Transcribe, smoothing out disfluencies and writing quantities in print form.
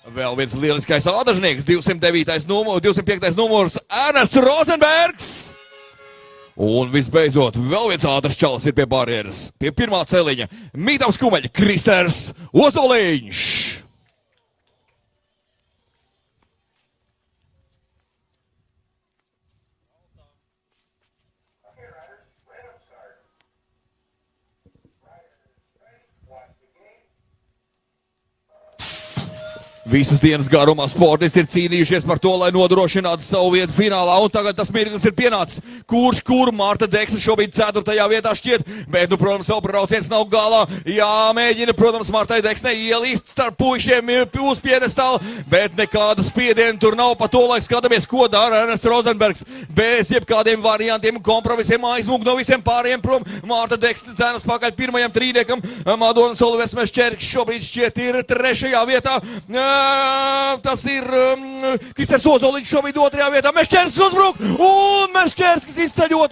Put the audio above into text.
Vēl viens lieliskais ādažnieks, 205. numurs Ernests Rozenbergs. Un visbeidzot, vēl viens ātrs čalis ir pie barjeras. Pie pirmā celiņa Mītavs Kumeļa, Kristers Ozoliņš. Visas dienas garumā sportisti ir cīnījušies par to, lai nodrošinātu savu vietu finālā, un tagad tas mirklis ir pienācis. Kur Marta Deksne šobrīd 4. vietā šķiet, bet, protams, vēl brauciens nav galā. Jāmēģina, protams, Martai Deksne ielīst starp puišiem uz piedestāla, bet nekāda spiediena tur nav. Pa to laiku skatāmies, ko dara Ernests Rozenbergs. Bez jebkādiem variantiem, kompromisiem, aizmūg no visiem pārējiem prom. Marta Deksne cenas pakaļ pirmajam trīniekam. Madonas Olivers Mešķerks šobrīd šķiet ir 3. vietā. Tas ir Kristers Ozoliņš šobrīd 2. vietā. Mešķerskis uzbruk un Mešķerskis izceļ 2.